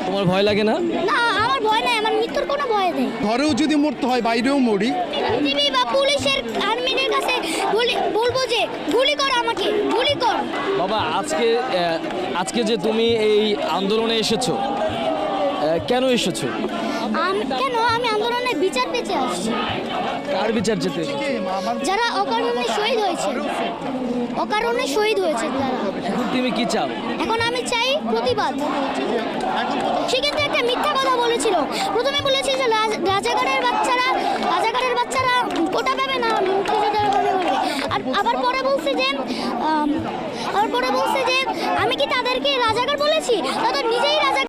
তোমার ভয় লাগে না? না, আমার ভয় নাই, আমার মৃত্যুর কোনো ভয় নেই। ঘরেও যদি মরতে হয় বাইরেও মরি। টিভি বা পুলিশের আর্মিদের কাছে বলবো যে গুলি কর, আমাকে গুলি কর। বাবা, আজকে যে তুমি এই আন্দোলনে এসেছো, কেন এসেছো? কেন আমি আন্দোলনের বিচার পেতে আসছি। কার বিচার যেতে? যারা অকারণে শহীদ হয়েছে, অকারণে শহীদ হয়েছে যারা। এখন তুমি কি চাও? এখন আমি চাই প্রতিবাদ। সে কিন্তু একটা মিথ্যা কথা বলেছিল। প্রথমে বলেছিল যে রাজাকারের বাচ্চারা কোটা পাবে না, মুক্তিযোদ্ধারা পাবে। আর আবার পরে বলছে যে আমি কি তাদেরকে রাজাকার বলেছি? তা তো নিজেই রাজা।